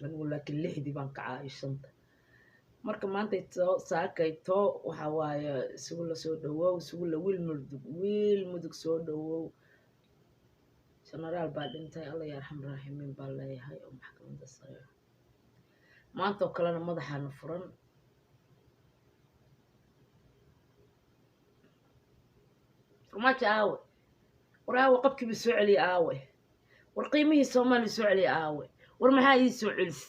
anigu laakiin lixdii baan kacaa iyo shanta marka maanta saakayto waxa waaye isugu la soo dhawow isugu la wiil mudug soo dhawow generaal baa dhintay alla yarxam raaximiin baa leeyahay oo maxkamadda sare maanta oo kalena madaxaana furan farmaajo aawe war aawe qabkiiba soo celiya aawe war qiimihii soomaali soo celiya aawe war maxaa ii soo celis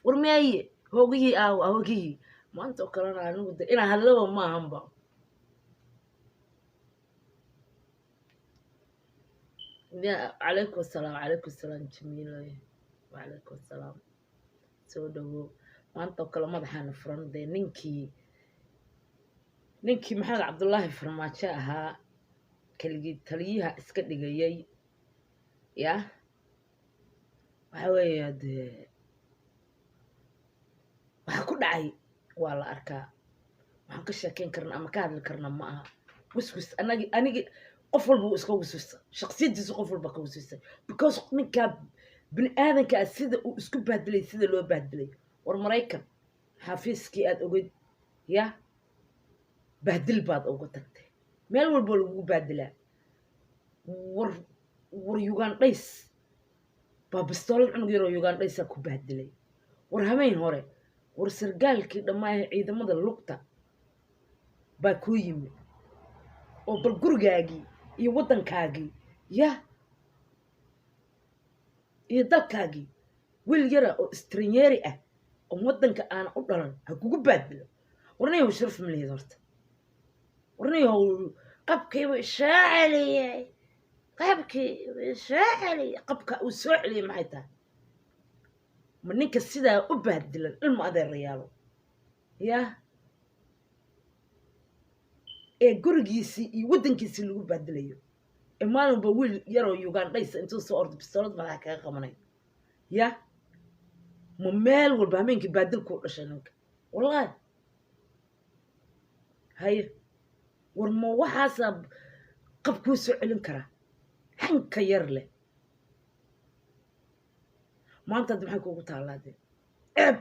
war meeye hoogihii aawe hoogihii maanta oo kalena anigu de inaa hadlaba maahanba calaykum asalaam jamiilay wacalaykum asalaam soo dhawow maanta oo kale madaxaana furan dee ninkii maxamed cabdullaahi farmaajo ahaa keligii taliyaha iska dhigayay ya waxa weeya dee waxa ku dhacay waa la arkaa waxaan ka sheekeyn karna ama ka hadli karna ma aha wiswis anigi qof walba uu iska wiswisa shaksiyadiisu qof walba ka wiswisay because ninkaa bini aadankaa sida uu isku bahdilay sida loo bahdilay war maraykan xafiiskii aad ogeyd ya bahdil baad uga tagtay meel walbo lagugu bahdilaa war ugandhays baa bistoolad cunug yaroo ugandhaysaa ku bahdilay war hameyn hore war sargaalkii dhammaan ciidamada lugta baa kuu yimi oo bal gurigaagii iyo waddankaagii ya iyo dalkaagii wiil yara oo istranyeeri ah oo waddanka aana u dhalan ha kugu baadilo warnayahow sharaf malihid horta warnayahow qabkiibu soo celiyey qabka uu soo celiyey maxay tahay ma ninka sidaa u baadilan ilma adeerayaalo ya ee gurigiisii iyo waddankiisii lagu baadilayo ee maalinba wiil yaroo ugandhaysa intuu soo ordo bistoolad madaxa kaga qabanay ya ma meel walba hameenkii baadilkuu dhashay ninka wallaahi haye war ma waxaasaa qabkuu soo celin karaa hanka yar leh maanta hadda maxay kuugu taalaadeen ceeb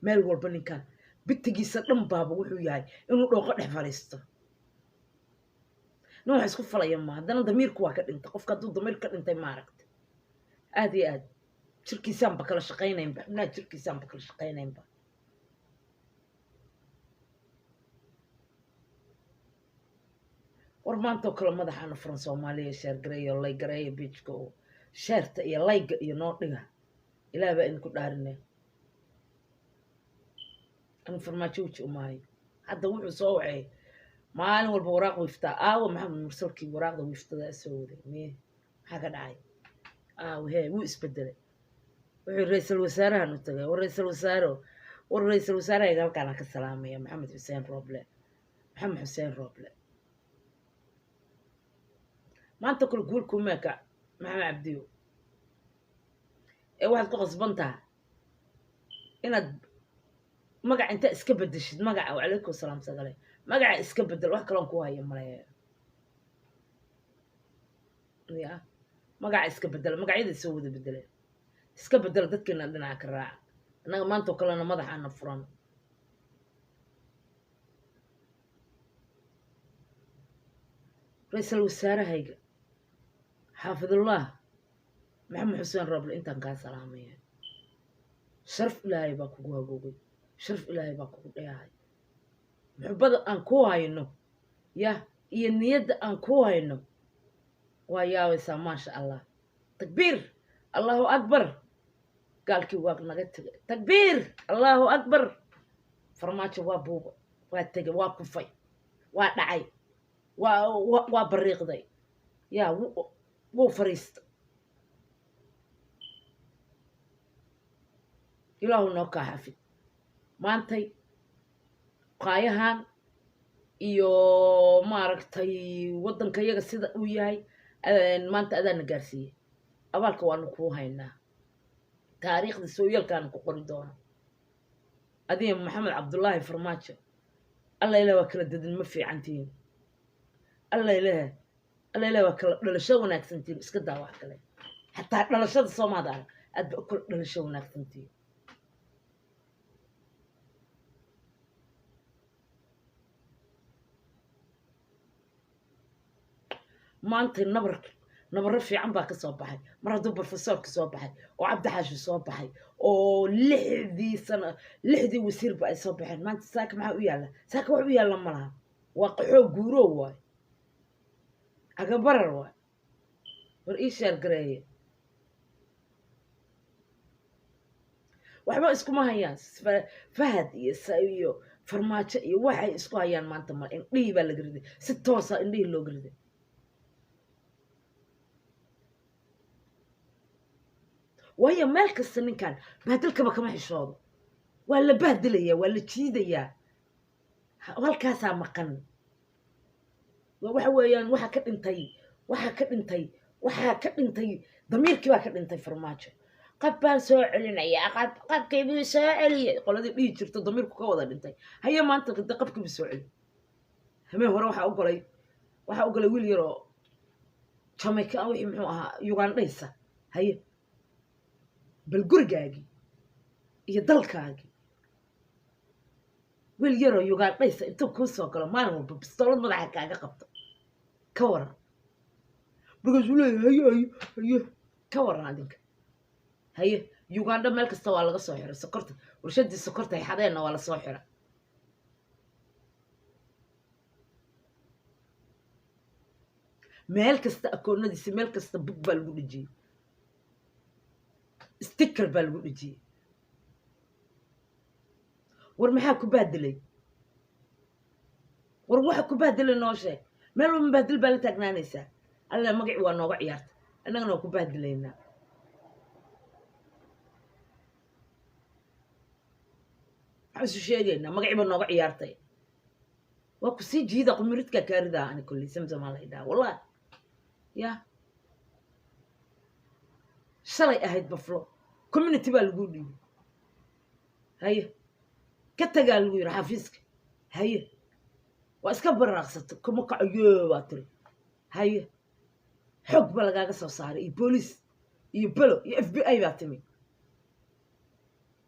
meel walba ninkaan bitigiisa dhan baaba wuxuu yahay inuu dhooqo dhex fadhiisto nin wax isku falaya ma haddana damiirku waa ka dhintay qofka hadduu damiir ka dhintay maaragta aad iyo aad jirkiisaanba kala shaqaynaynba xubnaha jirkiisaanba kala shaqaynaynba war maanta oo kale madaxaana furan soomaaliya sheer gareeyo lay gareeyo biijka oo sheerta iyo layga iyo noo dhiga ilaah baa idinku dhaarinay أنا فرماتي وماي حتى وحو صوعي ما أنا والبوراق ويفتا محمد مرسلكي وراق ده ويفتا ده سودي ميه حاجة داعي وهي مو اسبدله وحو رئيس الوزراء نتجا والرئيس الوزراء يقال كان كسلامة يا محمد حسين روبلة ما أنت كل قولكم ماكا محمد عبديو واحد قصبنتها إن magac inta iska bedeshid magaca wacalaykum salaam sagale magaca iska bedel wax kale ku hayo malay ya magaca iska bedel magacyada soo wada bedel iska bedel dadkeena dhinaca ka raac anaga maanta oo kalena madaxaana furan ra'iisul wasaarahayga xaafidullah maxamed xuseen roble intaan ka salaamay sharaf ilaahay baa kugu hagoogay sharaf ilaahay baa kugu dheehay muxubada aan ku hayno ya iyo niyadda aan ku hayno waa yaabaysaa maasha allah takbiir allahu akbar gaalkii waa naga tegay takbiir allahu akbar farmaajo waa buuba waa tegay waa kufay waa dhacay waa bariiqday ya wuu fariista ilaahu noo kaa xafid maantay qaayahan iyo maaragtay waddanka yaga sida uu yahay maanta adaana gaarsiiyey abaalka waanu kuu haynaa taariikhda sooyaalkaana ku qori doona adiga maxamed cabdullaahi farmaajo alla ilaah waa kala dadin ma fiicantihiin alla ilaah waa kala dhalasho wanaagsantihiin iska daa wax kale xataa dhalashada soomaada arag aad ba kul dhalasho wanaagsantii maanta nabarro fiican baa ka soo baxay mar hadduu professorka soo baxay oo cabdi xaashi soo baxay oo lixdii wasiirba ay soo baxeen maanta saaka maxaa u yaalla saaka wax u yaalla ma laha waa qaxoo guuroo waay agabarar waay war ii sheergareeye waxba iskuma hayaan fahad iyo farmaajo iyo waxay isku hayaan maanta ma indhihii baa laga riday si toosa indhihii looga riday waayo meel kasta ninkan bahdilkaba kama xishoodo waa la bahdilayaa waa la jiidayaa halkaasaa maqan waxa weeyaan waxaa ka dhintay damiirkii baa ka dhintay farmaajo qab baan soo celinayaa qabkii buu soo celiyay qoladii dhihi jirto damiirku ka wada dhintay haye maanta qabkii buu soo celi hameen hore waxaa ogolay wiil yaroo jamaica wixii muxuu ahaa ugandhaysa haye bal gurigaagii iyo dalkaagii wiil yaroo ugandhaysa intuu kuu soo galo maalin walba bistoolad madaxa kaaga qabto ka waran markaasuu leeyahay haye ka waran adinka haye uganda meel kasta waa laga soo xiray sokorta warshadii sokorta ay xadeenna waa lasoo xira meel kasta akoonadiisi meel kasta bug baa lagu dhejiyey sticker baa lagu dhejiyey war maxaa ku baadilay war waxa ku baadilay noo sheeg meel walba baadil baa la taagnaanaysaa alla magaci waa nooga ciyaarta annagana waa ku baadilaynaa waxaan isu sheegaynaa magaci baa nooga ciyaartay waa ku sii jiida qumiridka kaaridaa ani kolley samsamaa la idhaha wallahi ya shalay ahayd baflo community baa lagu dhiibay haye ka tagaa lagu yidhi xafiiska haye waa iska baraaqsato kuma kacayo baa tiri haye xoog baa lagaaga soo saaray iyo booliis iyo belo iyo FBI baa timi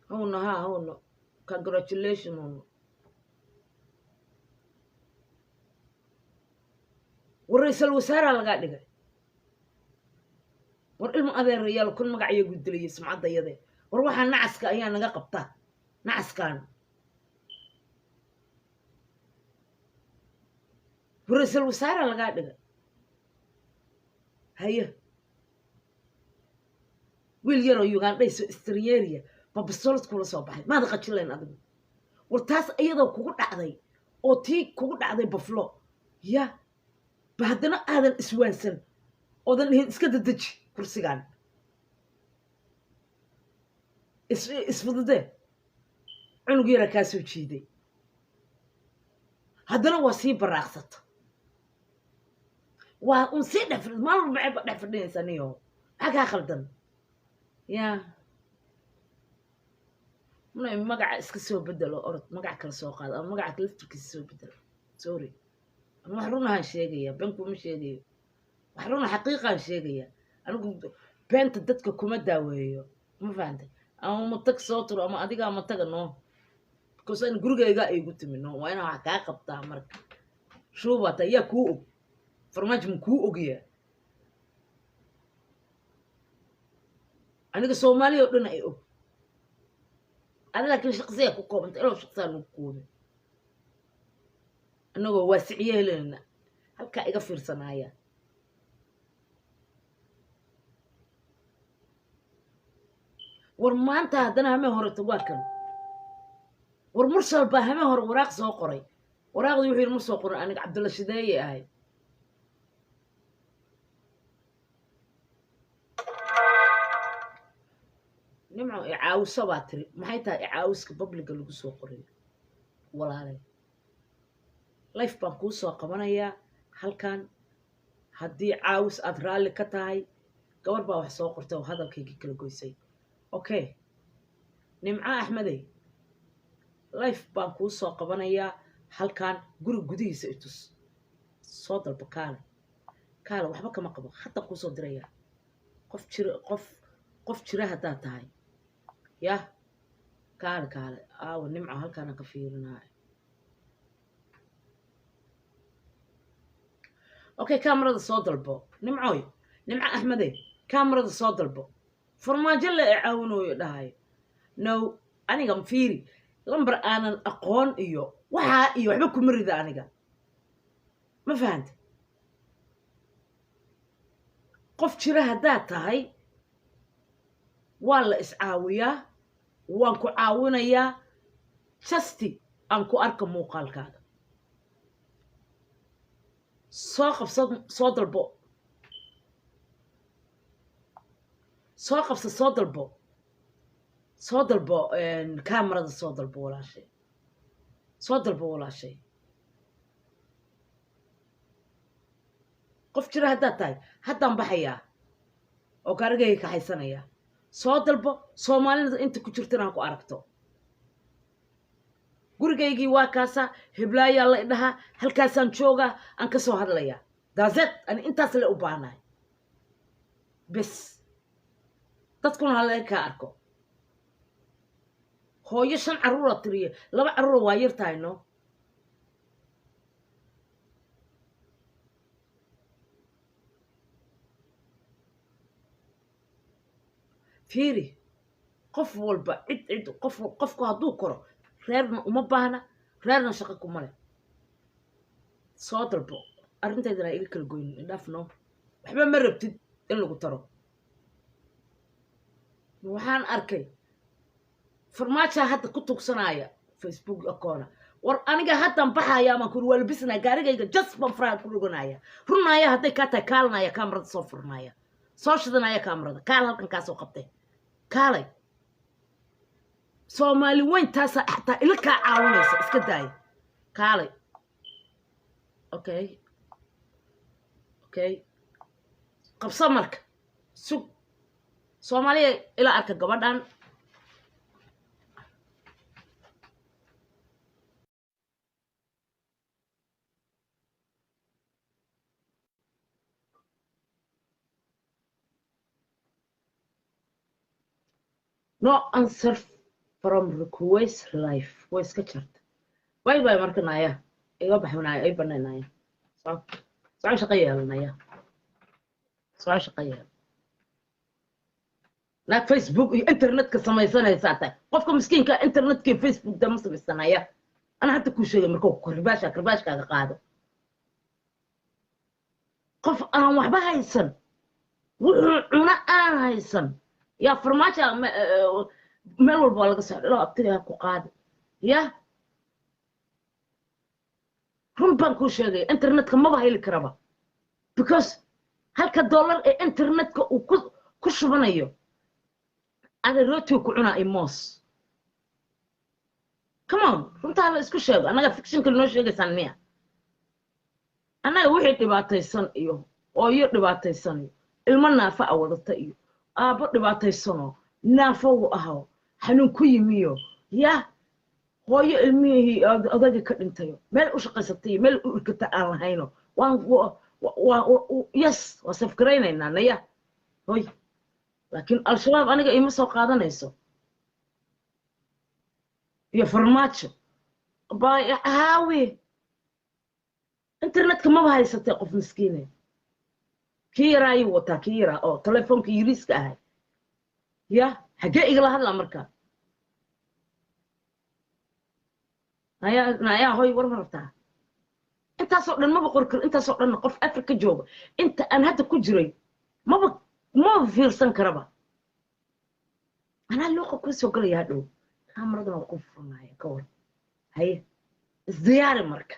hawna congratulation war ra-iisul wasaaraa lagaa dhigay war ilma adeerayaal kun magacayo gudilayay sumcadda yadee war waxaa nacaska ayaa naga qabtaa nacaskaan war ra-iisul wasaaraa lagaa dhigay haye wiil yaroo ugandhayso strinyeria babasolad kula soo baxay maada qajilayn adigu war taas iyadoo kugu dhacday oo tii kugu dhacday baflo ya ba haddana aadan iswaansan oodan dhihin iska dadeji kursigaan isfududee cunug yaraa kaa soo jiiday haddana waa sii baraaqsato waa un sii maalin walba ceebba dhex fadhinaysaa niyo maxaa kaa khaldan ya muna magaca iska soo bedelo orod magac kala soo qaado ama magaca laftirkiisa soo bedelo sorry ama wax runahaan sheegaya been kuma sheegayo wax runa xaqiiqaan sheegaya anigu beenta dadka kuma daaweeyo ma fahantay ama matag soo turo ama adigaa mataga noo because an gurigayga igu timi no waa inaa wax kaa qabtaa marka shuubata yaa kuu og farmaajo ma kuu ogyaa aniga soomaaliya oo dhan ay og ada laakiin shaqsiya ku koobanta inuu shaqsiyaa lagu koobin annagoo waasiciye helayna halkaa iga fiirsanaaya war maanta haddana hameen horeto waa kan war mursal baa hameen hore waraaq soo qoray waraaqdii wuxuu yidhi ma soo qorin aniga cabdulla shideeye ahay nimco icaawiso baa tiri maxay tahay icaawiska babliga lagu soo qorayo walaalay life baan kuu soo qabanayaa halkan haddii caawis aad raalli ka tahay gabar baa wax soo qortay oo hadalkaygii kala goysay okay nimco axmedey life baan kuu soo qabanayaa halkan guri gudihiisa itus soo dalba kaale waxba kama qabo hataa kuu soo dirayaa qof qof jira haddaad tahay yah kaale kaale aawa nimco halkaana ka fiirinaayo okay kaamarada soo dalbo nimcooy nimco axmede kaamarada soo dalbo farmaajo la caawinooyo dhahayo no aniga fiiri lambar aanan aqoon iyo waxaa iyo waxba kuma rida aniga ma fahante qof jira haddaad tahay waa la iscaawiyaa waan ku caawinayaa justi aan ku arka muuqaalkaaga soo qabsa soo dalbo soo qabsa soo dalbo kaamarada soo dalbo walaashay soo dalbo walaashay qof jira haddaad tahay haddaan baxayaa oo gaarigayga kaxaysanayaa soo dalbo soomaalida inta ku jirta inaan ku aragto gurigaygii waa kaasaa heblaayaa la idhahaa halkaasaan joogaa aan ka soo hadlayaa daazed ani intaas le u baahnahay bes dadkuna halaga kaa arko hooyo 5 carruura tiriye 2 carruura waa yar tahay no fiiri qof walba cid qofku hadduu koro reerna uma baahna reerna shaqo kuma leh soo dalbo arrintaydana iga kala goyn indhaafno waxba ma rabtid in lagu taro waxaan arkay farmaajo hadda ku tugsanaya Facebook akoona war aniga haddan baxaya ama ku walbisna gaarigayga just ban faraad ku dhuganaya runaya hadday ka tahay kaalanaya kaamarada soo furnaya soo shidanaya kaamarada kaal halkan ka soo qabtay kaalay Soomaali weyn taasa xataa ila ka caawinaysa iska daay kaalay okay qabsa marka sug Soomaaliya ila arka gabadhan no answer from request life way iska jarta bye bye marka naya iga baxnaa ay banaanaya soo shaqeeyanaya soo shaqeeyan na Facebook iyo internet ka samaysanaysa tahay qofka miskiinka internet ka Facebook da ma samaysanaya ana hadda ku sheegay markuu karbaashkaaga qaado qof aan waxba haysan wuxuu cuna aan haysan يا فرماجة مال والبالغ صار لا أبتدي أكو قاد يا هم بانكو شيء إنترنت كم ما بهاي الكربة because هالك الدولار إنترنت كوش بنايو أنا روتو كعنا إيموس كمان هم تعال إسكو شيء أنا فيكشن كل نوع شيء سنمية أنا واحد دبعتي سن إيوه أو يدبعتي سن المنافع أول تأيو aabo dhibaataysano naafow ahaw xanuun ku yimiyo ya hooyo ilmihii odaga ka dhintayo meel u shaqaysatay meel u urkata aan lahayno yes waa safgaraynayna naya hoy laakiin al-shabaab aniga ima soo qaadanayso iyo farmaajo baa haawi internetka ma haysatay qof miskiinay كيرا يوتا كيرا أو تلفون كيريس كهاي يا حقيقة لا هلا مركا نايا هاي ورمرتها أنت صار ما بقول أنت صار نقف أفريقيا جوبا أنت أنا هذا كجري ما في سن كربا أنا لوقا كل سوق لي هادو كاميرا ده موقف معايا كور هاي زيارة مركا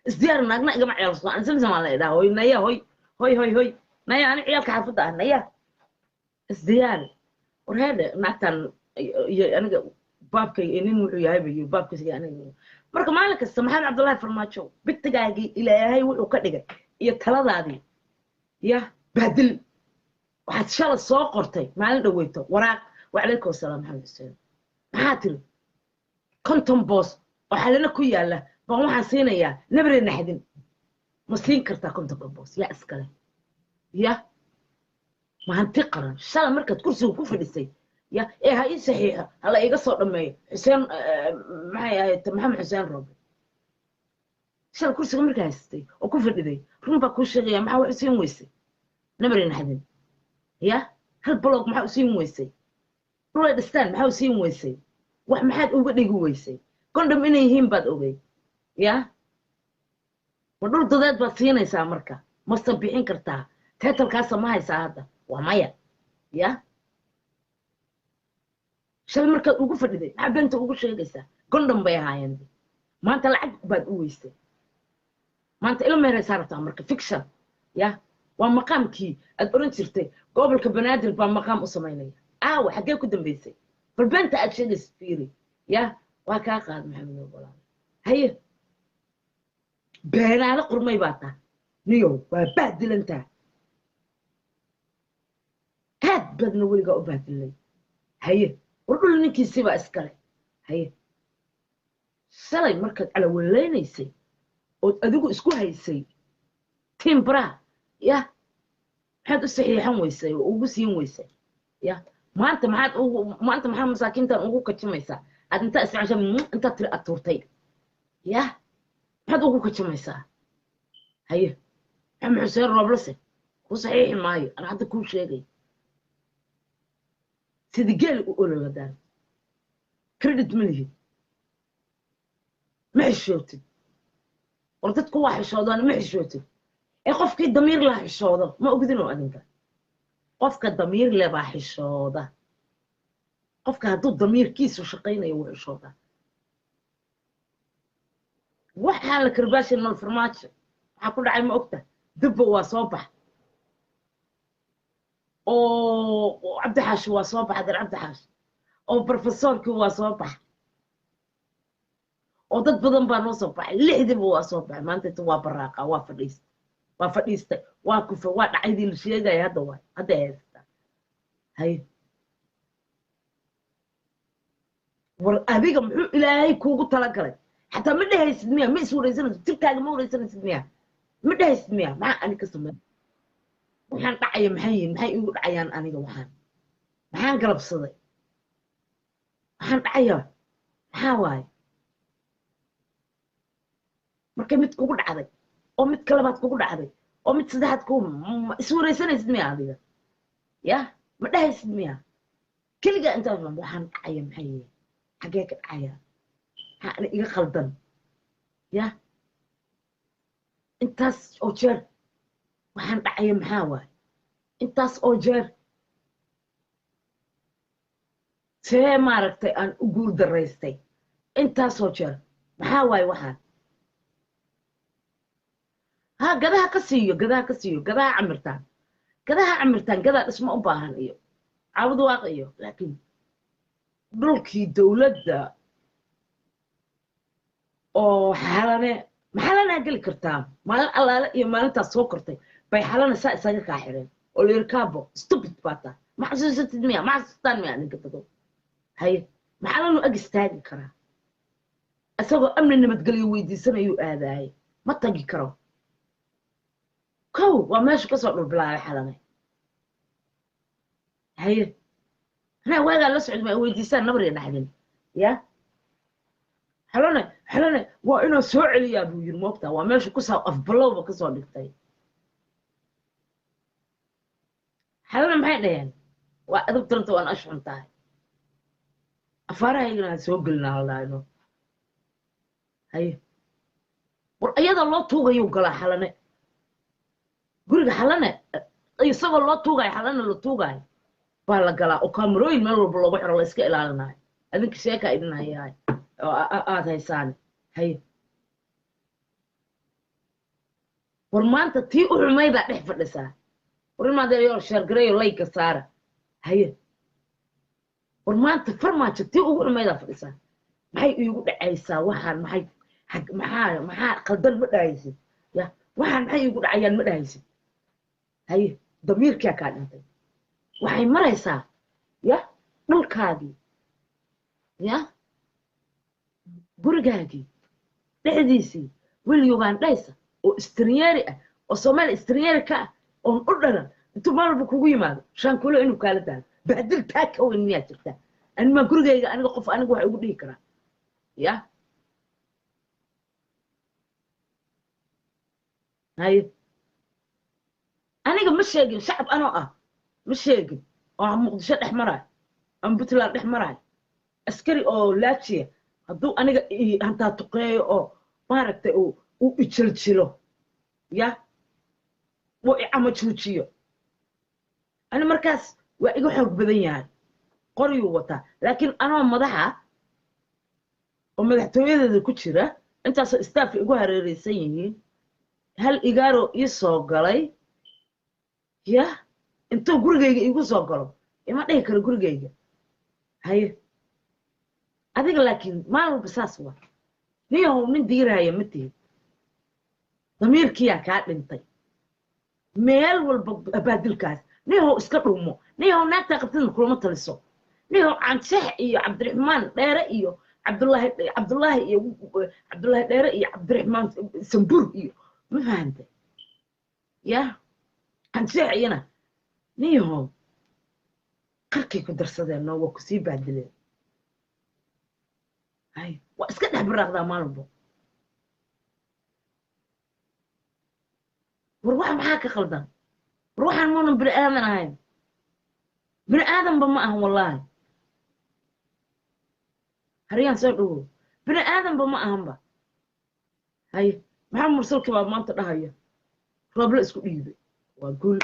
زيارة ناقنا جماعة يلا أنا زمزم على ده هاي نايا هوي نايا أنا عيالك حافظة نايا ازديان وهذا نعتن أنا بابك إنين وياي بيجي بابك يعني مركب مالك السمحان عبد الله فرماتشو بالتجاجي إلى هاي وكذا يتهلا هذه يا بدل واحد شال السوق قرتي ما دويته وراك وعليكم السلام محمد السلام حاتل كنتم بوس وحلنا كياله بقوم حسينا يا نبري نحدين مسلين كرتا كنتم بوس يا اسكله يا ما هنتقرن شال مركز كرسي وكوفي لسي يا إيه هاي صحيحة هلا إيه قصة لما حسين معي محمد حسين روبي شال كرسي مركز هستي وكوفي لدي رون بكون شغية مع حسين ويسي نمرين حدين يا هالبلوك مع حسين ويسي روي دستان مع حسين ويسي wax maxaad uga dhigi weysay kondhom inay yihiin baad ogay yaa ma dhul dadeed baad siinaysaa marka masta bixin kartaa teetalkaasa ma haysaa hadda waa maya yaa shal markaad ugu fadhiday maxaa beenta ugu sheegaysaa kondhom bay ahaayeen maanta lacag baad u weysay maanta ila meeraysaa rabtaa marka fiction yaa waa maqaamkii aad oran jirtay gobolka banaadir baa maqaam u samaynaya aawa xaggee ku dambaysay bal beenta aad sheegaysa fiiri yaa waa kaa qaad maxamed ogolaan haye beenaale qurmay baa taa niyow waa baadilantaa aad badna weligaa u baadilay haye war dhul ninkiisibaa iskale haye shalay markaad calaweleynaysay ood adigu isku haysay timbraa yah maxaad u saxiixan weysay oo ugu siin weysay yah maanta maxaa masaakiintan ugu kajimaysaa aad intaa isticmaasha intaa tiri aad tuurtay yah maxaad ugu kajimaysaa haye maxamed xuseen rooblase ku saxiixi maayo ana hadda kuu sheegay sidii geeli u ololadaan credit ma lihid ma xishootid war dadku waa xishoodaan ma xishootid ee qofkii damiir laa xishoodo ma ogdinoo adinka qofka damiir le baa xishooda qofka hadduu damiirkiisu shaqaynayo wuu xishoodaa waxaa la karbaashin malfarmaajo waxaa ku dhacay ma ogta dubba waa soo bax oo cabdixaashi waa soo bax adeer cabdixaashi oo brofesorkii waa soo bax oo dad badan baa noo soo baxay lixdiiba waa soo baxay maanta inta waa baraaqa waa fadhiistay waa kufa waa dhacaydii la sheegaya hadda haysataa haye war adiga muxuu ilaahay kuugu talagalay xataa ma dhehaysid miya ma iswaraysanaysid jirkaaga ma waraysanaysid miya ma dhehaysid miya maxaa ani ka samey waxaan dhacaya maxay igu dhacayaan aniga maxaan galabsaday waxaan dhacaya maxaa waaye markay mid kugu dhacday oo mid kalabaad kugu dhacday oo mid saddexaad iswaraysanaysid miya adiga yah ma dhehaysid miya keligaa intaa waxaan dhacaya maxay xaggee ka dhacaya maxaa iga khaldan yah intaas oo jeer waxaan dhacaya maxaa waaye intaas oo jeer see maaragtay aan u guur daraystay intaasoo jeer maxaa waaye waxaan ha gadaha ka siiyo gadaha camirtaan gadaa dhisma u baahan iyo caawud waaq iyo laakiin dhulkii dowladda oo maxalanaa geli kartaa maalin allaale iyo maalintaas soo kortay bay xalana saa isaga kaa xireen oo layiri kaabo stupid baa taa ma xasuusatid miya ma xasuustaan miya ninka dadow haye maxalanu ag istaagi karaa isagoo amni nabadgelyo weydiisanayuu aadaaye ma tagi karo kow waa meeshu kasoo dhulbilaabay xalane haye anaa waagaa la socda ma weydiisaan nabriga dhaxdin ya xalane waa inuu soo celiyaa buu yiri moogtaa waa meeshu kusoo afbalowba kasoo dhigtay xalane maxay dhaheen waa adab taranta waan ashcun tahay afaarahaygana aan soo gelinaa haldhaayno haye war iyada loo tuugayuu galaa xalane guriga xalane isagoo loo tuugayo xalane la tuugayo baa la galaa oo kaamarooyin meel walba loogu xiro la iska ilaalinayo adinka sheekaa idin hayahay oo aad haysaane haye war maanta tii u xumaydaa dhex fadhisaa war imaadayoo sheergareeyo layka saara haye war maanta farmaajo tii ugu xumaydaa fadhisaa maxay iigu dhacaysaa waxaan maxaa qaldan ma dhahaysid ya waxaan maxay iigu dhacayaan ma dhahaysid haye damiirkaa kaa dhintay waxay maraysaa ya dhulkaagii ya gurigaagii dhexdiisii wiil ugandhaysa oo istrinyeeri ah oo soomaali istrinyeeri ka ah oon u dhalan انتو مالبو كوغو يمادو شان كولو انو كالدان بعدل تاكا وين ميا جرتا ان ما غورغيغا انغا قف انغا واخا ugu dhigi karaa ya hay aniga ma sheegin shacab anoo ah ma sheegin oo muqdisho dhex maray am Puntland dhex maray askari oo laajiya hadduu aniga hantaa tuqeeyo oo maaragtay uu ijiljilo ya wuu icama juujiyo ani markaas waa iga xoog badan yahay qoriyuu wataa laakiin anoo madaxa oo madaxtooyadeeda ku jira intaasoo istaafka igu hareeraysan yihiin hal igaaroo ii soo galay ya intuu gurigayga iigu soo galo ima dhihi karo gurigayga haye adiga laakiin maalin walba saas waa niyahow nin diirahaya ma tihid damiirkiyaa kaa dhintay meel walba baadilkaas niyahow iska dhuumo niyahow naagtaa qabtidna kulama taliso niyahow canshax iyo cabdiraxmaan dheere iyo cabdullaahi dheere iyo cabdiraxmaan sambuur iyo ma fahantay ya canshax iyana niyahow qarkay ku darsadeen noo waa kusii baadileen hay waa iska dhex baraaqdaa maalbo war waxa maxaa ka qaldan war waxaan muunan bini aadan ahayn bini aadanba ma ahan wallaahi haryaan soo dhowow bini aadanba ma ahanba hay maxaa mursalkii baa maanta dhahaya roobla isku dhiibay waa guul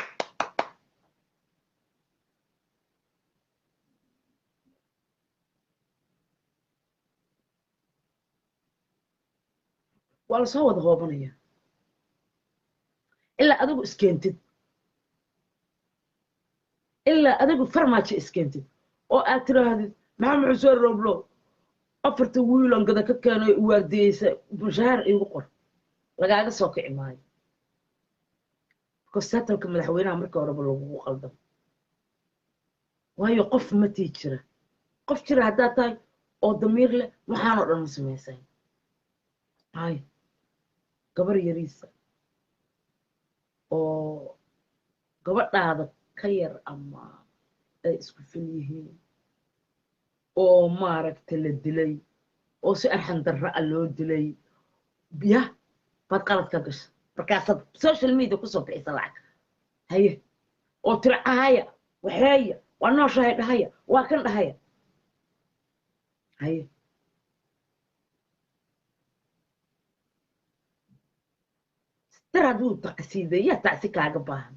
waa la soo wada hoobanaya ilaa adigu iskeentid ilaa adigu farmaajo iskeentid oo aad tiraahdid maxamed xuseen rooblo afarta wiilan gada ka keenay waardiyeysa bushaar iigu qor lagaaga soo kici maayo kostatalka madaxweynaha marka horeba lagugu qaldam waayo qof ma tii jira qof jira haddaad tahay oo damiir leh waxaanoo dhan ma samaysayn hay gabar yariisa oo gabadhaada ka yar ama ay isku fil yihiin oo maaragta la dilay oo si arxan darra ah loo dilay ya baad qalad ka gasha markaasaad social media kusoo bixisa lacag haye oo tira ahaya waxeeya waa nooshahay dhahaya waa kan dhahaya haye dar hadduu tacsiiday yaa tacsi kaaga baahan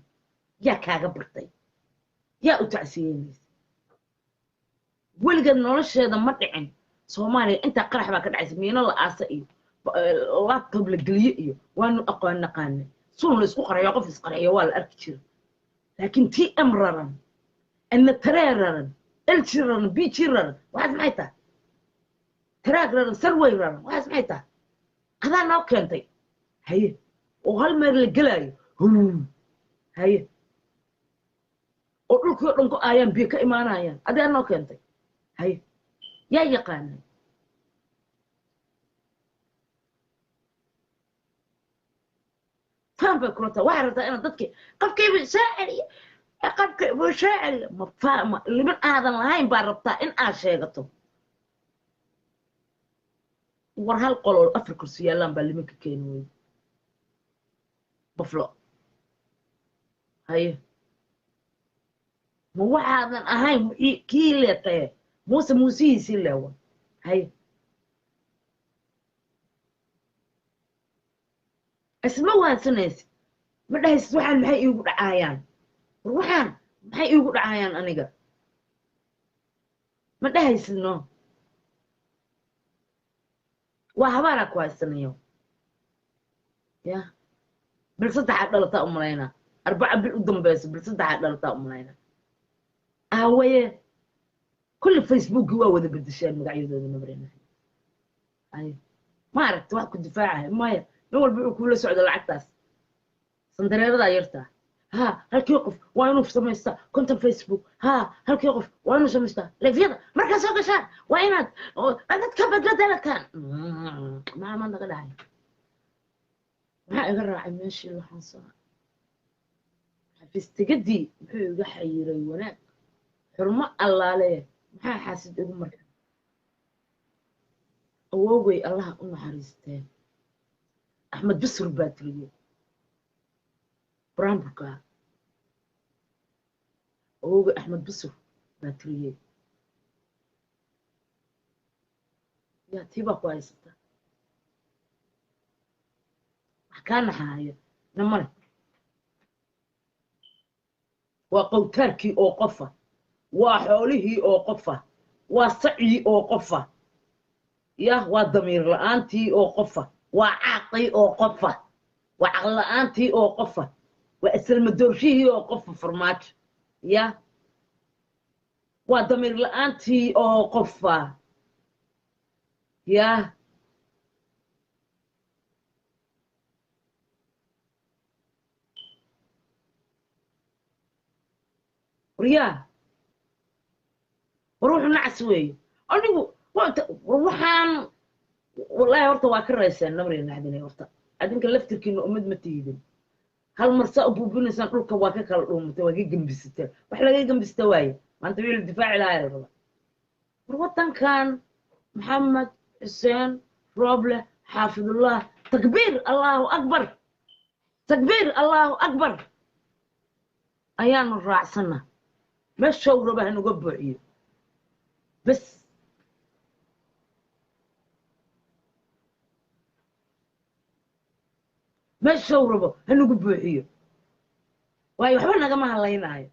yaa kaaga bartay yaa u tacsiyeynaysa weligeed nolosheeda ma dhicin soomaaliya intaa qarax baa ka dhacaysa miino la aasa iyo laptop la geliye iyo waanu aqoon naqaanay suun la isku qarayo qof isqarayo waa la arki jira laakiin tm raran ana taree raran elji raran biiji raran waxaas maxay tahay taraag raran sarway raran waxaas maxay tahay adaa noo keentay haye oo hal meer la gelaayo haye oo dhulkii oo dhan ku aayaan biyo ka imaanayaan adaa noo keentay haye yaa yaqaanay faan bay kula tahay waxaa rabtaa inaad dadkii qabkayba shaaciriya qabkayba shaaciriya ma faama liban aadan lahayn baa rabtaa in aad sheegato war hal qol oo afar kursi yaallaan baa limanka keeni weyda baflo haye ma waxaadan ahayn kii leetaye muuse muusihiisii leewa haye isma waansanaysid ma dhahaysid waxaan maxay iigu dhacaayaan war waxaan maxay iigu dhacaayaan aniga ma dhahaysid no waa habaaraa ku haysanayo ya bil saddexaad dhalataa u malaynaa arbaca bil u dambayso bil saddexaad dhalataa u malaynaa aawaye kulli facebookii waa wada bedesheen magacyadooda mabarinahay ay ma aragta wax ku difaacahay maya nin walba wuxuu kula socda lacagtaas sandareeradaa yartaa ha halkii qof waa inuu samaystaa konton facebook ha halkii qof waa inuu samaystaa leefyada markaa soo gashaan waa inaad dadka badbadalakaan maxaa naga dhacay maxaa iga raacay meeshii laxansaa xafiistigadii muxuu iga xayiray wanaag xurmo allaale maxaa xaasid igu marka awowgay allaha u naxariisteen axmed bisur baa tiriyey buraanburka awowgay axmed bisur baa tiriyey yaa tii baa ku haysata wax kaa naxaaya namale waa qowtaarkii oo qofa waa xoolihii oo qofa waa sacii oo qofa yah waa damiir la'aantii oo qofa waa caaqii oo qofa waa caqli la'aantii oo qofa waa isalmadoorshihii oo qofa farmaajo yah waa damiir la'aantii oo qofa yah waryaa وروح نعس وي أنيقو وحان والله ورطة واكرة نمري نحديني ورطة عدين لفتك إنه أمد متيدين هالمرساء أبو بني سنقولك واكك الأم تواجي جنب الستة وحلا جاي جنب الستواي ما أنت بيقول الدفاع العائلي والله وطن كان محمد حسين روبله حافظ الله تكبير الله أكبر تكبير الله أكبر أيام الراع سنة ما الشورة به نقبع عيد بس ما الشورة به نقبع عيد واي وحبنا كما هلاينا هاي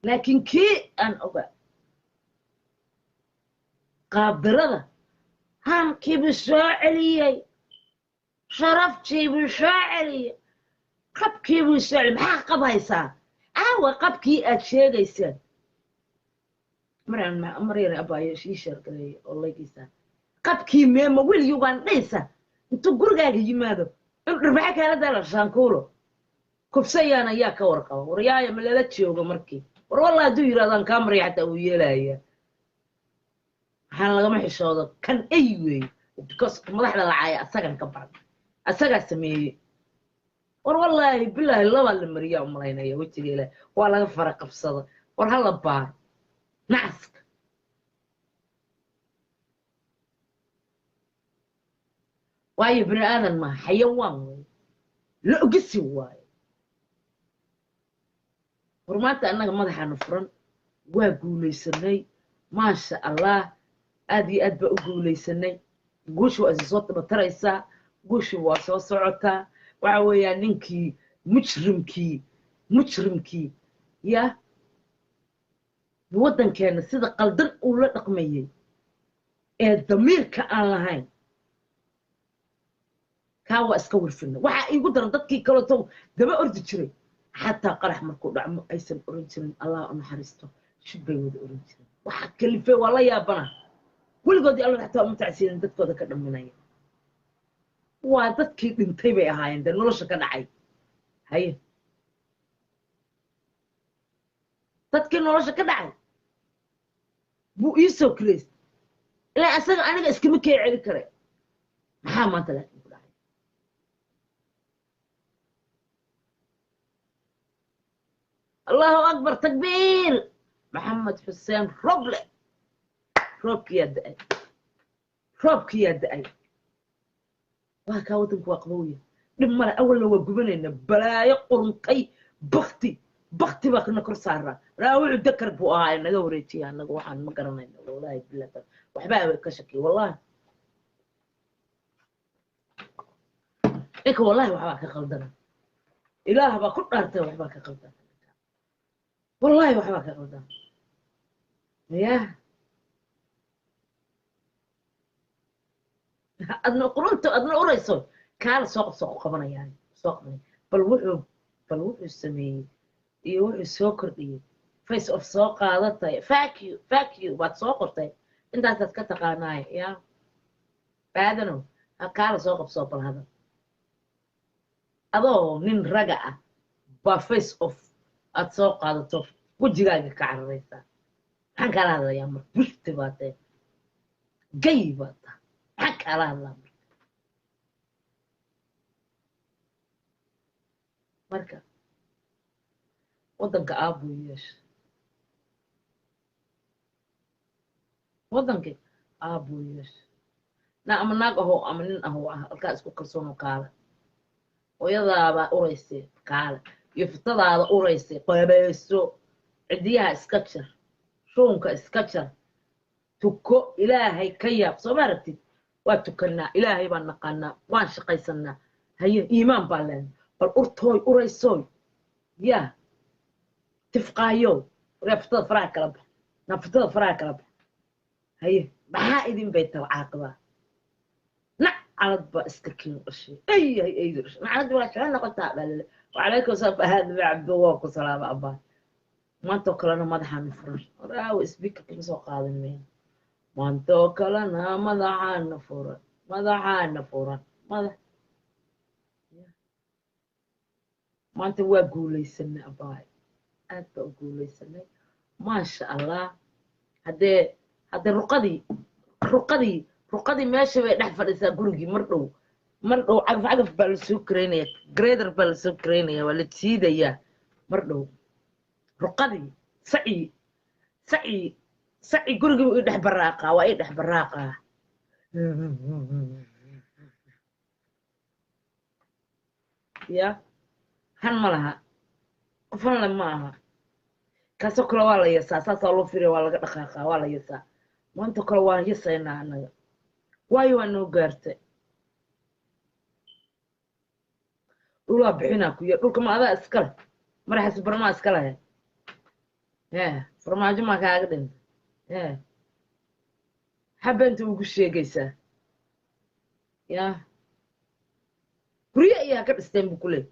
لكن كي أن أقع قابرة هم كي بساعلي شرفتي بساعلي قبكي بساعلي محا قبايسا عاوة قبكي أتشيغيسا مرير أبايا شيشر كلي والله يكيسا قبكي ميما ويل يوغان ليسا انتو قرقاقي يمادو ربعك هذا دالا شانكولو كبسيانا يا كورقا وريايا ملالتشي يوغا مركي والله دو يرادان كامري حتى ويلايا waxaan laga maxishoodo kan ay weey because madaxda lacay asagan ka baran asaga sameeyay war wallahi billahi laba la mariyaa umaleynaya wajigeela waa laga fara qabsado war hala baar nask waayo bini aadan ma xayawaan weey la ogisi waayo war maanta annaga madaxaanu furan waa guulaysanay maasha allah aad iyo aad baa u guulaysanay guushu waa soo tabataraysaa guushu waa soo socotaa waxa weeyaan ninkii mujrimkii ya waddankeena sida qaldan uu la dhaqmayay ee damiirka aan lahayn kaa waa iska warfina waxaa iigu daran dadkii kaleeto daba ordi jiray xataa qarax markuu dhacmo aysan oran jirin allah u naxariisto shib bay wada oran jirin waxa kalifay waa la yaabana weligoodii alla xataa uma tacsiinin dadkooda ka dhaminaya waa dadkii dhintay bay ahaayeen dee nolosha ka dhacay haye dadkii nolosha ka dhacay buu ii soo kilaystay ilaa asaga aniga iskama kee celi kare maxaa maanta laakiin ku dhacay allahu akbar takbiir maxamed xuseen roble روبكي يا دأي واكا ودنك واقبوية لما أولا وقبنينا بلا يقرنقي بختي باقنا كرسارة راوي ذكر بوها أنا دوريتي أنا وحن مقرنين والله بالله وحبايبي كشكي والله إيك والله وحباك قلدنا إله باكل أرتي وحباك قلدنا والله وحباك قلدنا ياه أدنى قرنت أدنى أوريسون كان سوق قبنا يعني سوق قبنا بل وحو السمي يوحو سوكر دي فيس أوف سوق هذا فاكيو بعد سوقرتي أنت تتكتق عناي يا بعدنو كان سوق بسوق هذا أضو من رجع بفيس أوف أتسوق هذا توف وجراجك كعريسة حن كان هذا يا مر بشت باتي جيبته حكى على الله مركا waddanka aabuu yeesha waddankii aabuu yeesha na ama naag ahoo ama nin ahoo ah halkaa isku kalsoono kaale hooyadaabaa uraysay kaale iyo futadaada uraysay qabayso cidiyaha iska jar shuunka iska jar tuko ilaahay ka yaab soo ma aragtid waa tukanaa ilaahay baan naqaanaa waan shaqaysanaa haye iimaan baa leenay bal urtooy uraysoy yaa tifqaayo reeftada faraha kala bax nafutada faraha kala bax haye maxaa idin bay taw caaqibaa nac calad baa iska kiin dhashay ay aydu dhashay macalad waa jecel noqotaa dhalile wacalaykum salaam ahaad nabi cabdo waa ku salaama abbaa maantoo kalena madaxaana furan waraawo isbika kama soo qaadan meen maantoo kalena madaxaana furan maanta waa guulaysanay abbaay aad baa u guulaysanay maasha allah haddee ruqadii meesha bay dhex fadhisaa gurigii mar dhow cagaf baa lasoo karaynaya grader baa lasoo karaynaya waa la jiidayaa mar dhow ruqadii saci gurigii ii dhex baraaqaa waa ii dhex baraaqaa ya han ma laha qofan le ma aha kaasoo kale waa la yasaa saasaa loo firiya waa laga dhaqaaqaa waa la yasaa maanta kale waan yasaynaa annaga waayo waa noo gaartay dhul waa bixinaa ku yar dhulka ma adaa iskale madaxaasi barmaa iska lahayd farmaajo maa kaaga dhintay habeenta ugu sheegaysaa ya guryo ayaa ka dhisteen buu ku leey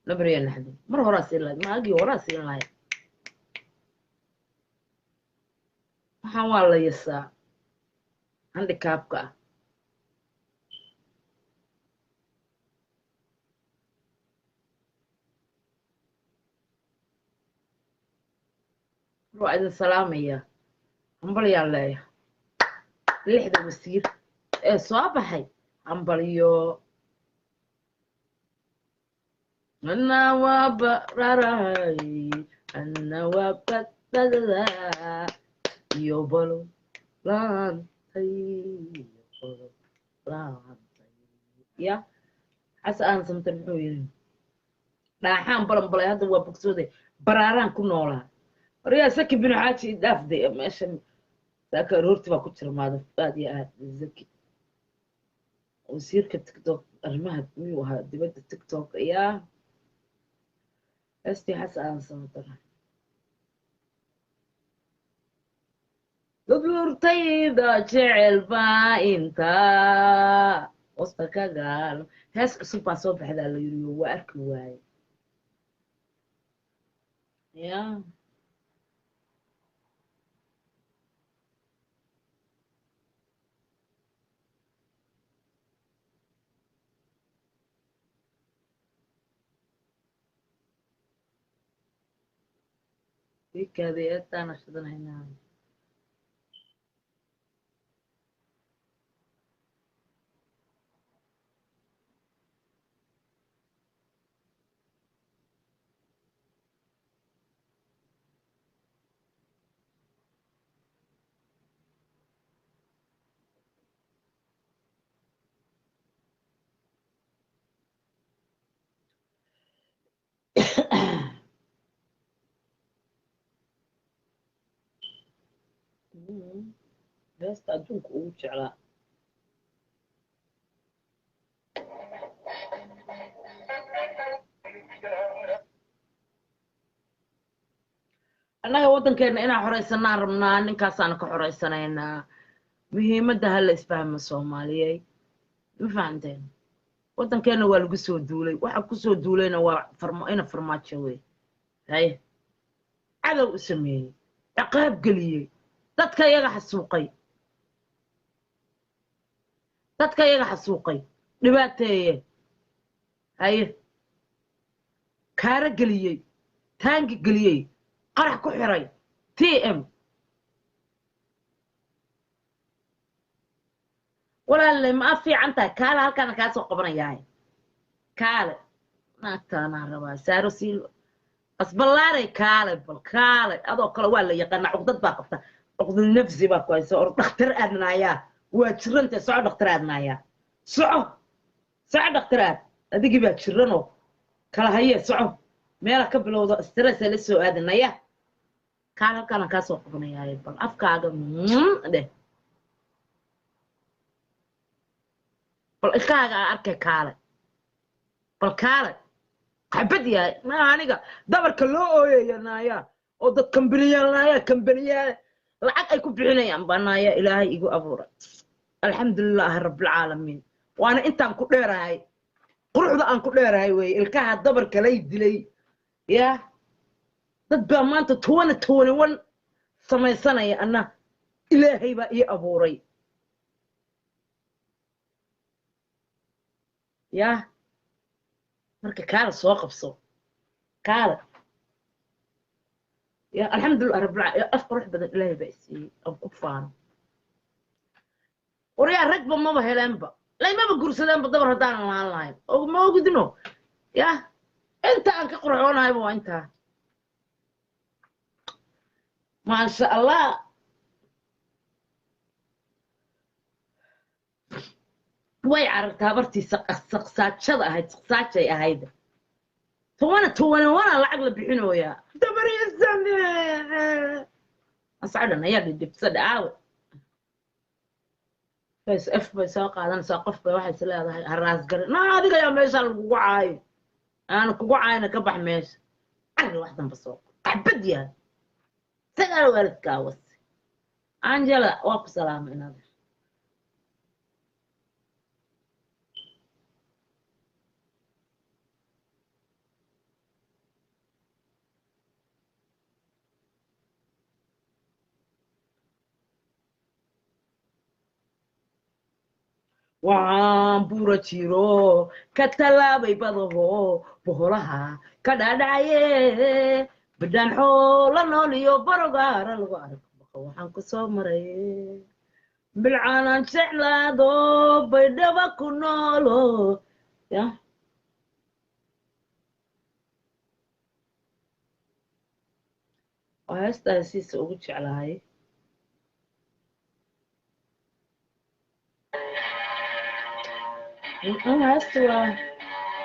nabaryaa naxdin mar horaa siin lahayd maagii horaa siin lahayd waxaan waa la yasaa handikaabka ah waa idin salaamaya hambalyaa leeya 6 wasiir ee soo baxay hambalyo ana waa bararahay ana waa badbadadaa iyo balo laantay ya xasa aan samtan muxuu yiri dhaaxaan balanbalay hadda waa bogsooday baraaraan ku noolaa waryaa saki binu xaaji dhaafday meeshan saaka aroorti baa ku jira maadaf aad iyo aad zaki wasiirka tiktok arrimaha miyuu ahaa dibadda tiktok yaa esti xasa aan samtan dudurtayda jecel baa intaa wasta ka gaal hees cusub baa soo baxdaa la yiriyo waa arki waaye ya wikaadii eetaana shidanaynaa heesta adduunka ugu jeclaa annaga waddankeena inaan xoraysanaan rabnaa ninkaasaana ka xoraysanaynaa muhiimadda ha la isfahmo soomaaliyey ma fahanteen waddankeena waa lagu soo duulay waxa ku soo duulayna waa ina farmaajo wey haye cadow u sameeyey ciqaab geliyey dadka iyaga xasuuqay dhibaateeye haye kaara geliyey taangi geliyey qarax ku xiray tm walaalle ma fiican tahay kaale halkaana kaa soo qabanayahay kaale naagtaanaa rabaa saaro silva asballaaray kaalay bal kaalay adoo kale waa la yaqaana cuqdad baa qabta cuqdad nafsi baa ku haysa or dhakhtar aadnaayaa waa jirantee soco dhakhtar aadnaayaa soco soco dhakhtar aad adigii baa jiranoo kala hayee soco meela ka bilowdo stressa la soo aadanaya kaal halkaana kaa soo qabanayaaye bal afkaaga dheh bal ilkaaga aa arkay kaalay bal kaalay xabad yahay ma aniga dabarka loo ooyeeyanaayaa oo dad kambaniyaal lacag ay ku bixinayaan baanaaya ilaahay igu abuuray alxamdulilaahi rabbilcaalamiin waana intaan ku dheerahay quruxda aan ku dheerahay weeye ilkaha dabarka lay dilay yaa dad baa maanta 2021 samaysanaya anna ilaahay baa ii abuuray yaa marka kaala soo qabso kaala يا الحمد لله رب العالمين أفقر واحد بدل إلهي بأسي أو كفان وريا ركبة ما بهلان با لا ما بقول سلام بدور هدان الله أو ما وجدنه يا أنت أنك قرعون هاي مو أنت ما شاء الله وي عرفتها برتي سقسات شذا هاي سقسات شيء هيدا وانا العقل بحنو يا دبري الزمن اصعدنا يا بدي بصد عاود بس اف بساق هذا ساقف بواحد سلاده الراس قال ما هذيك يا ميش القعاي انا كقعاي انا كبح ميش انا واحده بسوق عبد يا سال ولد كاوس انجلا واقف سلام هنا waan buura jiro ka tallaabay badaho boholaha ka dhaadhacaye bidhaan xoola nool iyo barogaara lagu arko baqa waxaan ku soo maray bilcaanaan jeclaado baydhaba ku noolo ya waa heestaasiisa ugu jeclahay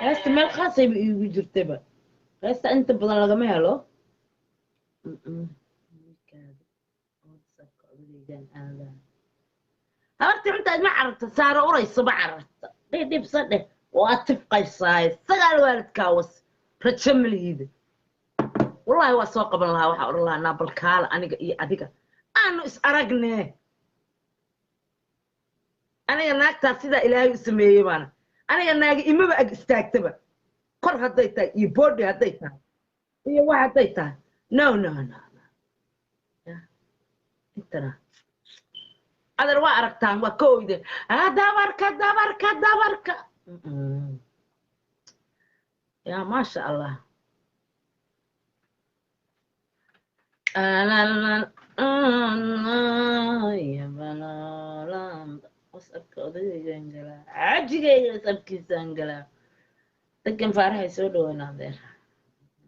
هسه ما الخاصة يجر تبع هسه أنت بدل لقى مهلو هرت أنت ما عرفت صار قريص ما عرفت دي بصدق وأتفقي صاير سجل والد كاوس رتشمل يده والله هو سوق قبل الله وحق الله نابل كال أنا أديك أنا أرقني أنا ناقة سيدا إلهي اسمي وانا أنا ناقة إما بقى استاكتبه كل هديتها يبودي هديتها هي واحد هديتها نو انتنا هذا الوا أركتان وكويدة دبرك يا ما شاء الله يا بنا أسألك أضيء جنجلا عجيجي أسألك جنجلا لكن فارح يسولو نادر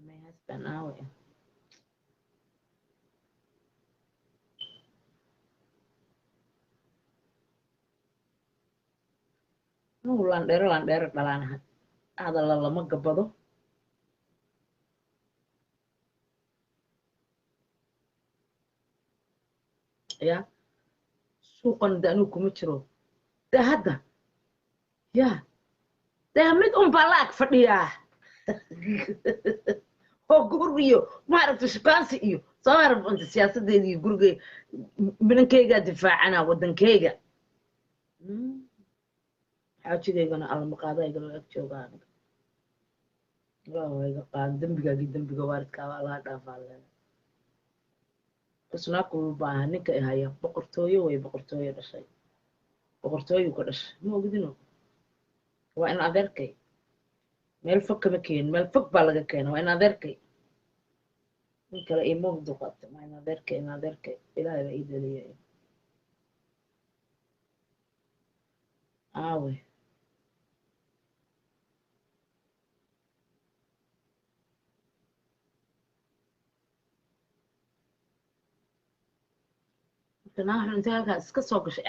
ما يسبن أوي مو لاندير دلانها هذا الله ما قبضه يا سوقا دانوكم تشرو ده هذا يا ده مد بلاك فديا هو غوريو ما عرفت شكانسي iyo soo aragta siyaasadeedii guriga binankeyga difaacana wadankeyga xaajigeygana alma qaadayga loo ag joogaan waa iga qaan dambiga waalidka waa la dhaafaa isna ku baahan ninka haya boqortooyo way boqortooyo dhashay boqortooyo ka dhashay ma ogdino waa in adeerkay meel fog kama keen meel fog baa laga keenay waa in adeerkay in kale ii moogdo qabta waa in adeerkay ilaahay baa ii dhaliyay aawe نحن انت هلكا اسكا soo gashay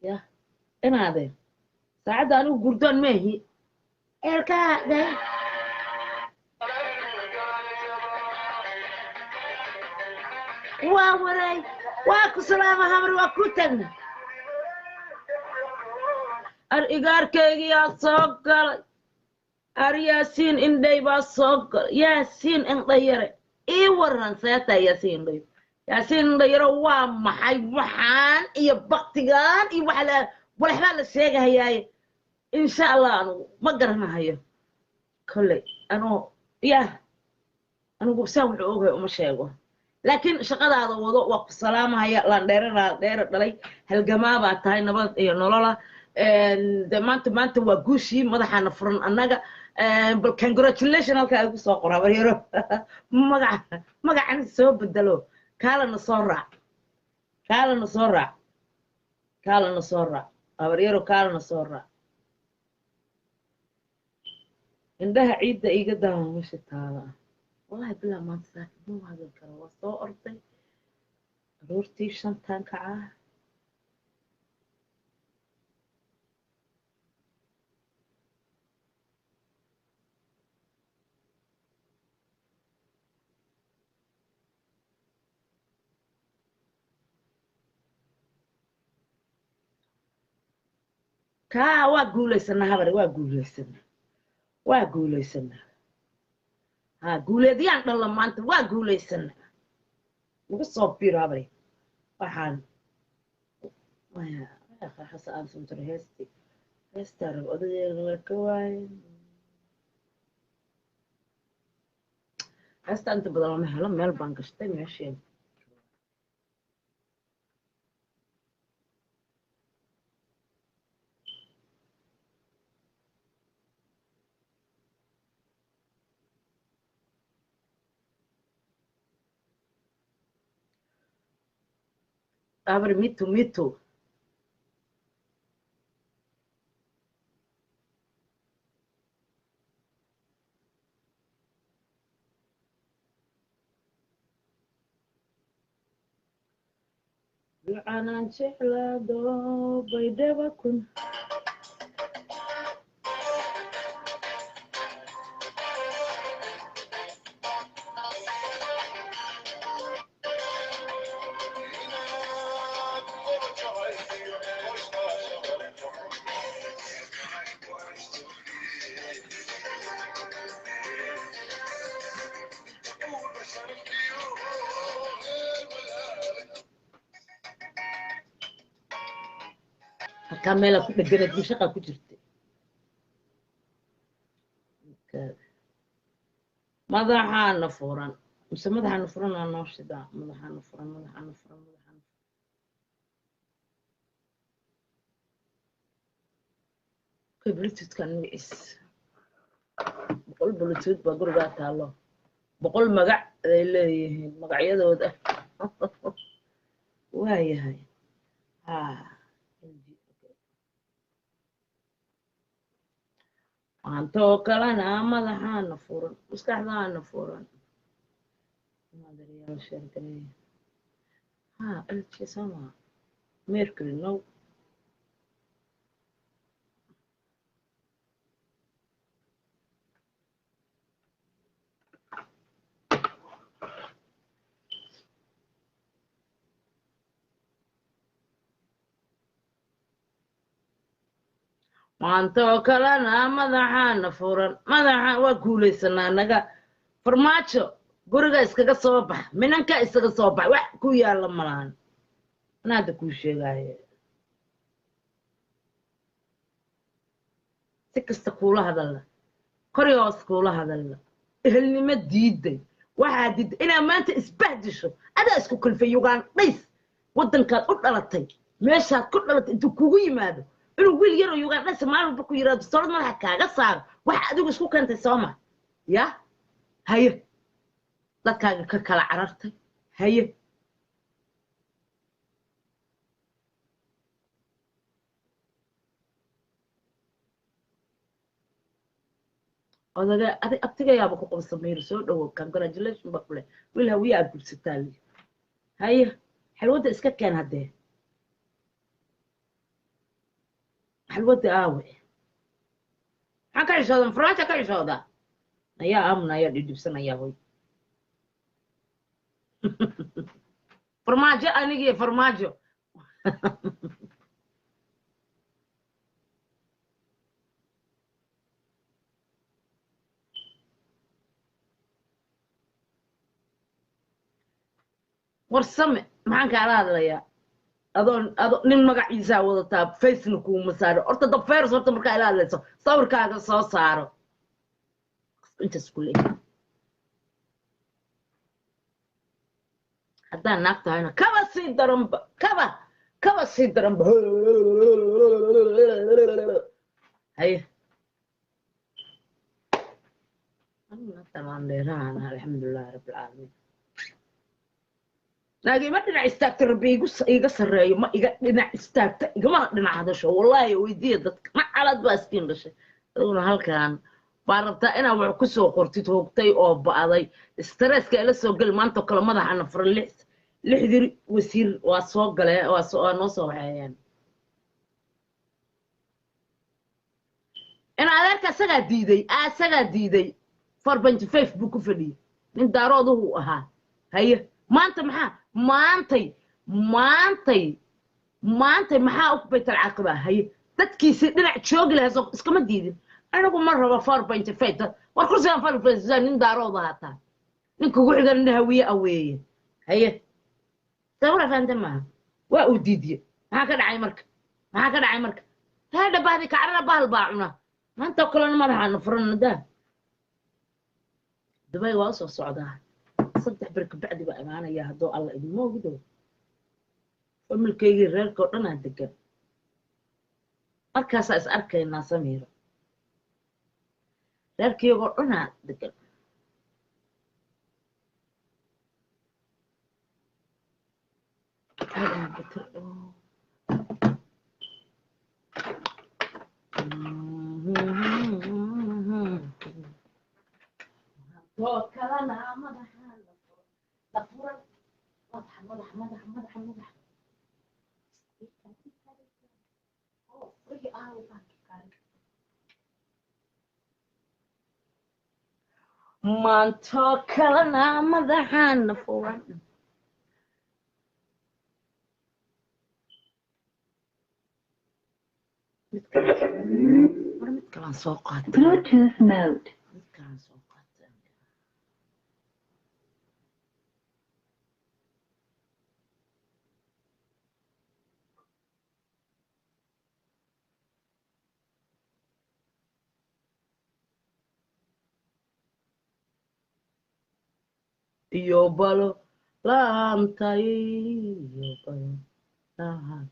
ya inaadeen saacada anigu gurdoon meehi eelkaaga waa waray waa ku salaama hamar waa ku tagna ar igaarkaygiyaa soo galay ar yaasiin indhay baa soo galay yaasiin indhayare ii waran seeta yaasiin indhay yaasiin indhayare waa maxay waxaan iyo baktigaan iyo waxbaa la sheegahayaaye insha allah anugu ma garanahayo kolley anigu saa wuxuu ogahay uma sheego laakiin shaqadaada wado waa ku salaamahaya landheere dhalay halgamaa baa tahay nabad iyo nolola de maanta waa guushii madaxaana furan annaga bal congratulation halkaa igu soo qoraa baryaro magacan soo bedelo kaalana soo raac baryaro kaalana soo raac indhaha ciidda iga daawa meesha taala والله بلا ما تساكت مو هذا الكلام وصو أرضي رورتي شنطان كعاه كا واقولي سنة هبري واقولي سنة ها قولي دي عند الله ما أنت واقولي سنة وقصوا بير هبري وحان يا أخي حسن أنا سمتر هستر أدري الكواي هست أنت بدل ما هلا مال بانك اشتري ماشي هبري ميتو أنا شحلا دو بيدا بكون كاميلا كنت جريت مشقة كجرت ماذا فورا بس ماذا فورا أنا ناشدة ماذا فورا كبرت كان مئس بقول بلوتوث بقول قاعد الله بقول مقع اللي مقعية ده وهي هاي أنتو كلنا ماذا فورا مستحضان فورا ما أدري يا شركة قلت شي سما ميركوري نو maantoo kalena madaxaana furan madaxa waa guulaysanaa naga farmaajo guriga iskaga soo bax minanka isaga soo bax wax ku yaala malahan anaada kuu sheegaaye si kasta kuula hadalla kori hoos kuula hadalla ehelnimo diiday waxaa diiday inaa maanta isbahdisho adaa isku kalfay yugaan dhays waddankaad u dhalatay meeshaad ku dhalatay intuu kugu yimaado inuu wiil yar oo Uganda Soomaali ku yiraahdo solad madaxa kaaga saar wax adigu isku keentay Soomaa ya haye dadkaaga ka kala carartay haye odaga adi abtigayaaba ku qabsan meeyr soo dhawo congratulations bakle wiil hawiya aad gubsataali haye حلوة اسكا كان هدي حلوة آوي حكا يشودا فراشة كا يشودا يا أمنا يا دي بسنا يا هوي فرماجو أنا فرماجو ورسمي معاك على هذا يا أظن نين مقعيسا وضطاب فيسنكو مسارو أرتا دفيرس أرتا مركا إلا لسو صور كاغا سو سارو انت سكولي حتى ناكتو هنا كبا سي درمب كبا سي درمب هاي أنا تمام ليرانا الحمد لله رب العالمين لكن ما دنا استاكت ربي يقصر رأيه ما دنا استاكت ما دنا هذا شو والله ويدي ما على دواسكين بس أنا هالكان باربتا أنا وعكسو قرتي توقتي أو بعضي استرس كألا سوق المانتو كل ماذا عن فرليس لحذر وسير واسوق له واسوق نصو عيان أنا على سجا ديدي 4.5 بوكو فدي من داروده هو ها هي ما أنت محا ما أنت محا أقبت العقبة هي تتكيسي دلع شوق لها سوق اسكما ديدي أنا أقول مرة 4.5 وكرسي أنا 4.5 من داروده هاتا نكو قاعد إنها هوية أوية هي تقول فانت ما وأوديدي هكذا عيمرك هذا بعدك عرنا بالباعنا ما أنت كلنا ما راح نفرنا ده دبي واصل السعودية صدق برك بعد بقى معنا يا هدو الله إذا مو قدو فملك يجي غير كورنا هدقة أركاس أركي الناس سميرة غير كي يقولنا هدقة هذا بتر توكلنا مدحنا لفورا مدح ما توكلنا مدحنا فورا كلام سوقات Bluetooth mode. كلام سوقات يوبالو لا أنتي يوبالو لا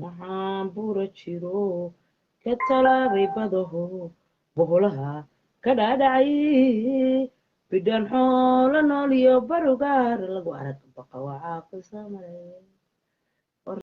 waxaan buura jiro ka talaabay badaho boholaha ka dhaadhacay bidhaan xoolo nool iyo barugaar lagu arag baqa waxaa qiso male